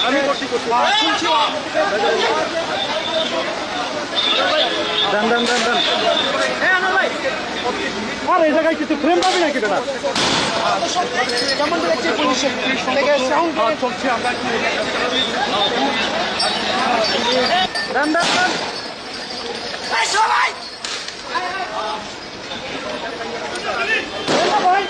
আমি করছি দেন দেন দেন দেন আর এই জায়গায় কিছু ফ্রেম পাবি নাকি বেটা কেমন দেখছি পুলিশের সাউন্ড চলছে আমরা দেন দেন দেন সবাই ভাই